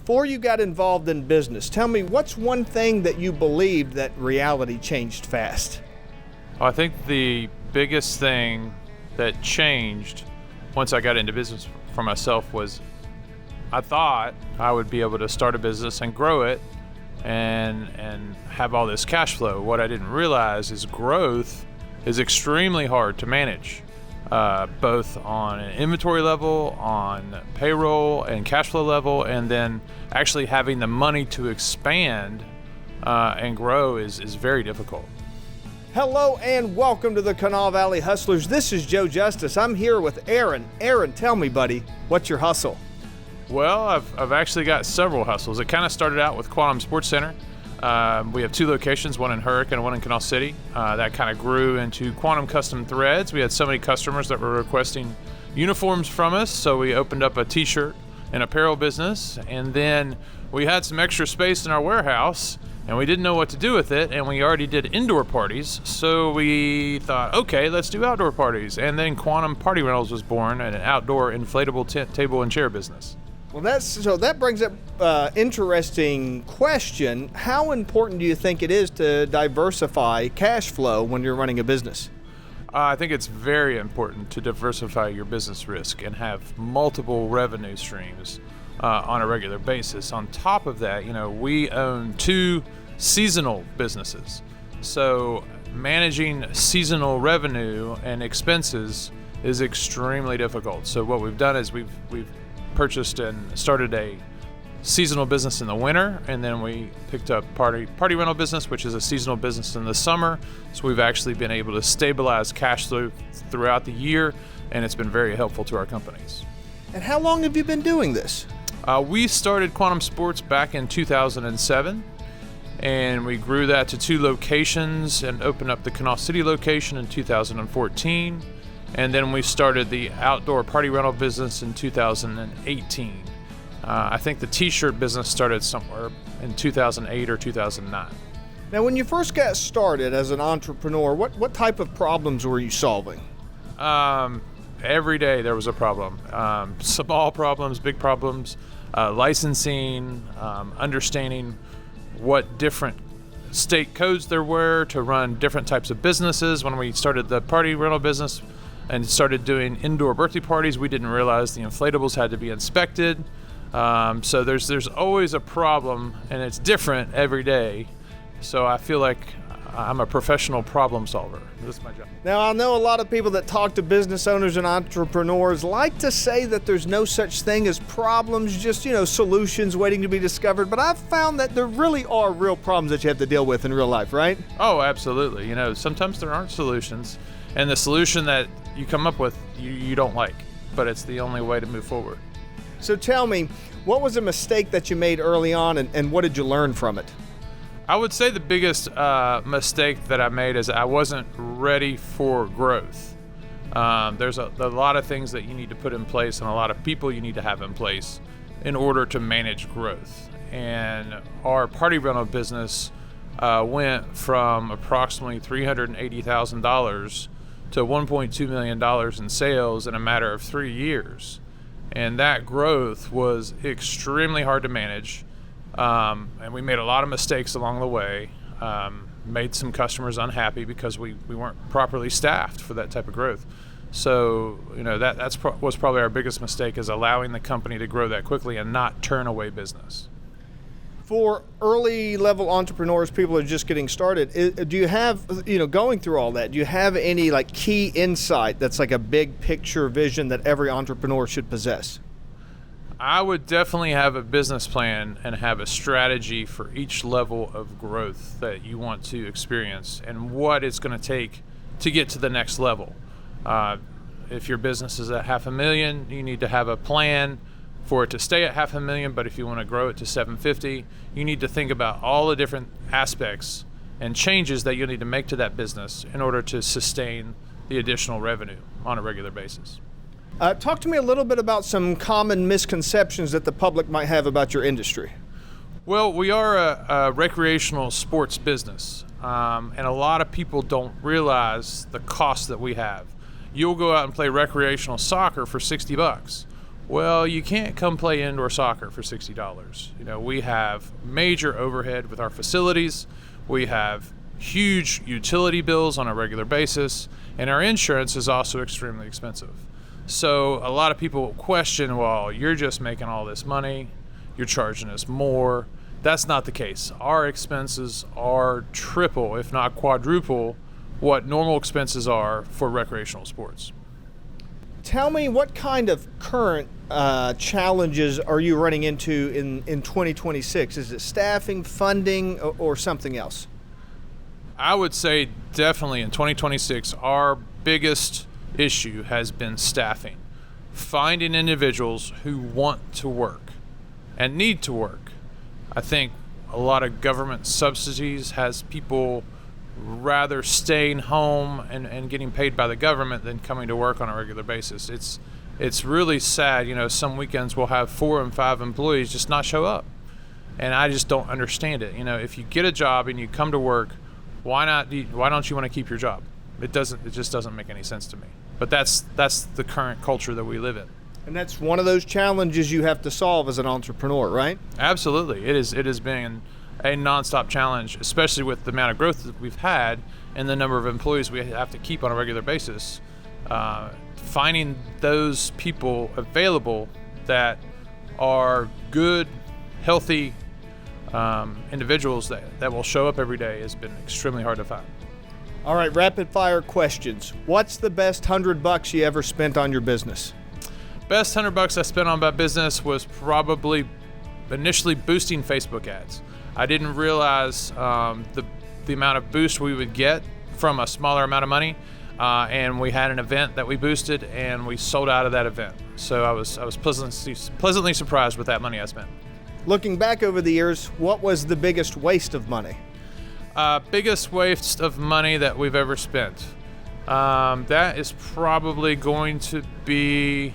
before you got involved in business, tell me what's one thing that you believed that reality changed fast? I think the biggest thing that changed once I got into business for myself was I thought I would be able to start a business and grow it and have all this cash flow. What I didn't realize is growth is extremely hard to manage, both on an inventory level, on payroll and cash flow level, and then actually having the money to expand and grow is very difficult. Hello and welcome to the Kanawha Valley Hustlers. This is Joe Justice. I'm here with Aaron. Aaron, tell me, buddy, what's your hustle? Well, I've actually got several hustles. It kind of started out with Quantum Sports Center. We have two locations, one in Hurricane and one in Kanawha City. That kind of grew into Quantum Custom Threads. We had so many customers that were requesting uniforms from us, so we opened up a t-shirt and apparel business. And then we had some extra space in our warehouse, and we didn't know what to do with it, and we already did indoor parties, so we thought, okay, let's do outdoor parties. And then Quantum Party Rentals was born, an outdoor inflatable tent, table, and chair business. Well, that brings up interesting question. How important do you think it is to diversify cash flow when you're running a business? I think it's very important to diversify your business risk and have multiple revenue streams on a regular basis. On top of that, we own two seasonal businesses. So managing seasonal revenue and expenses is extremely difficult. So what we've done is we've purchased and started a seasonal business in the winter, and then we picked up party rental business, which is a seasonal business in the summer. So we've actually been able to stabilize cash flow throughout the year, and it's been very helpful to our companies. And how long have you been doing this? We started Quantum Sports back in 2007, and we grew that to two locations and opened up the Kanawha City location in 2014. And then we started the outdoor party rental business in 2018. I think the t-shirt business started somewhere in 2008 or 2009. Now, when you first got started as an entrepreneur, what type of problems were you solving? Every day there was a problem. Small problems, big problems, licensing, understanding what different state codes there were to run different types of businesses. When we started the party rental business and started doing indoor birthday parties, we didn't realize the inflatables had to be inspected. So there's always a problem, and it's different every day. So I feel like I'm a professional problem solver. That's my job. Now, I know a lot of people that talk to business owners and entrepreneurs like to say that there's no such thing as problems, just, solutions waiting to be discovered. But I've found that there really are real problems that you have to deal with in real life, right? Oh, absolutely. Sometimes there aren't solutions, and the solution that you come up with, you don't like, but it's the only way to move forward. So tell me, what was a mistake that you made early on, and what did you learn from it? I would say the biggest mistake that I made is I wasn't ready for growth. There's a lot of things that you need to put in place and a lot of people you need to have in place in order to manage growth. And our party rental business went from approximately $380,000 to $1.2 million in sales in a matter of 3 years. And that growth was extremely hard to manage. And we made a lot of mistakes along the way, made some customers unhappy because we weren't properly staffed for that type of growth. So, that was probably our biggest mistake, is allowing the company to grow that quickly and not turn away business. For early level entrepreneurs, people who are just getting started, do you have, going through all that, do you have any key insight that's like a big picture vision that every entrepreneur should possess? I would definitely have a business plan and have a strategy for each level of growth that you want to experience and what it's going to take to get to the next level. If your business is at $500,000, you need to have a plan for it to stay at $500,000, but if you want to grow it to $750,000, you need to think about all the different aspects and changes that you'll need to make to that business in order to sustain the additional revenue on a regular basis. Talk to me a little bit about some common misconceptions that the public might have about your industry. Well, we are a recreational sports business, and a lot of people don't realize the cost that we have. You'll go out and play recreational soccer for $60. Well, you can't come play indoor soccer for $60. You know, we have major overhead with our facilities. We have huge utility bills on a regular basis, and our insurance is also extremely expensive. So a lot of people question, well, you're just making all this money, you're charging us more. That's not the case. Our expenses are triple, if not quadruple, what normal expenses are for recreational sports. Tell me, what kind of current challenges are you running into in 2026? Is it staffing, funding, or something else? I would say definitely in 2026, our biggest issue has been staffing. Finding individuals who want to work and need to work. I think a lot of government subsidies has people rather staying home and getting paid by the government than coming to work on a regular basis. It's really sad. You know, some weekends we'll have 4 and 5 employees just not show up. And I just don't understand it. You know, if you get a job and you come to work, why don't you want to keep your job? It just doesn't make any sense to me. But that's the current culture that we live in. And that's one of those challenges you have to solve as an entrepreneur, right? Absolutely. It has been a nonstop challenge, especially with the amount of growth that we've had and the number of employees we have to keep on a regular basis. Finding those people available that are good, healthy individuals that will show up every day has been extremely hard to find. All right, rapid fire questions. What's the best $100 you ever spent on your business? Best $100 I spent on my business was probably initially boosting Facebook ads. I didn't realize the amount of boost we would get from a smaller amount of money, and we had an event that we boosted, and we sold out of that event. So I was pleasantly surprised with that money I spent. Looking back over the years, what was the biggest waste of money? Biggest waste of money that we've ever spent. That is probably going to be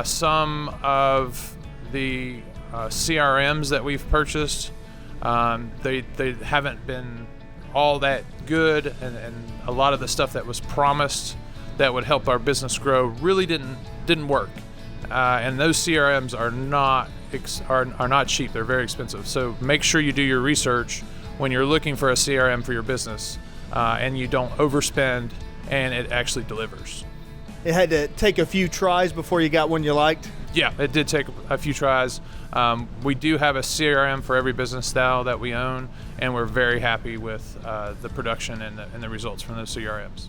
some of the CRMs that we've purchased. They haven't been all that good, and a lot of the stuff that was promised that would help our business grow really didn't work. And those CRMs are not cheap. They're very expensive. So make sure you do your research when you're looking for a CRM for your business, and you don't overspend, and it actually delivers. It had to take a few tries before you got one you liked? Yeah, it did take a few tries. We do have a CRM for every business style that we own, and we're very happy with the production and the results from those CRMs.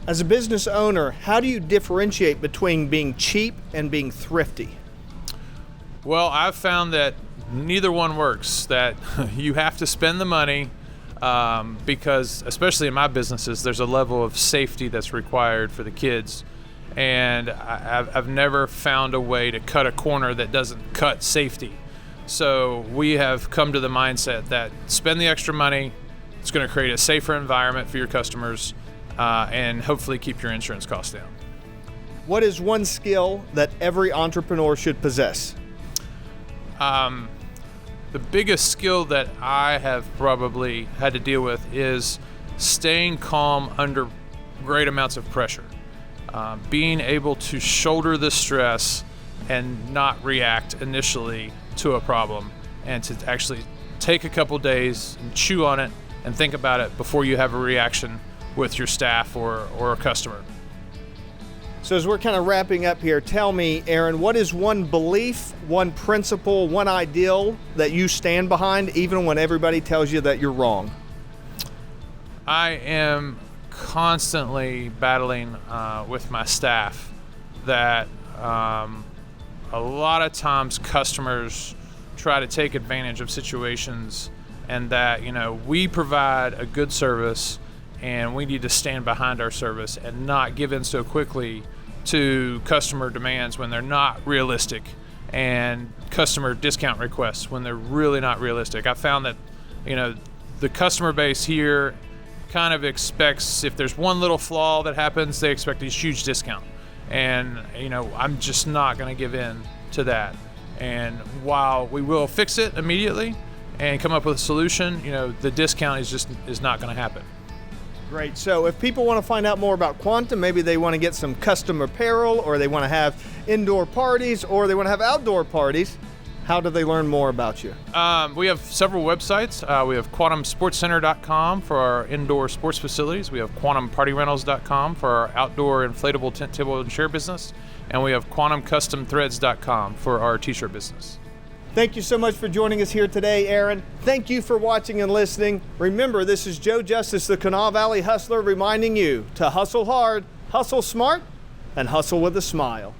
As a business owner, how do you differentiate between being cheap and being thrifty? Well, I've found that neither one works, that you have to spend the money because, especially in my businesses, there's a level of safety that's required for the kids. And I've never found a way to cut a corner that doesn't cut safety. So we have come to the mindset that spend the extra money, it's going to create a safer environment for your customers, and hopefully keep your insurance costs down. What is one skill that every entrepreneur should possess? The biggest skill that I have probably had to deal with is staying calm under great amounts of pressure. Being able to shoulder the stress and not react initially to a problem, and to actually take a couple days and chew on it and think about it before you have a reaction with your staff or a customer. So as we're kind of wrapping up here, tell me, Aaron, what is one belief, one principle, one ideal that you stand behind even when everybody tells you that you're wrong? I am constantly battling with my staff that a lot of times customers try to take advantage of situations, and that, you know, we provide a good service and we need to stand behind our service and not give in so quickly to customer demands when they're not realistic, and customer discount requests when they're really not realistic. I found that, you know, the customer base here kind of expects, if there's one little flaw that happens, they expect a huge discount. And, you know, I'm just not going to give in to that. And while we will fix it immediately and come up with a solution, you know, the discount is not going to happen. Great. So if people want to find out more about Quantum, maybe they want to get some custom apparel, or they want to have indoor parties, or they want to have outdoor parties, how do they learn more about you? We have several websites. We have quantumsportscenter.com for our indoor sports facilities. We have quantumpartyrentals.com for our outdoor inflatable tent, table, and chair business. And we have quantumcustomthreads.com for our t-shirt business. Thank you so much for joining us here today, Aaron. Thank you for watching and listening. Remember, this is Joe Justice, the Kanawha Valley Hustler, reminding you to hustle hard, hustle smart, and hustle with a smile.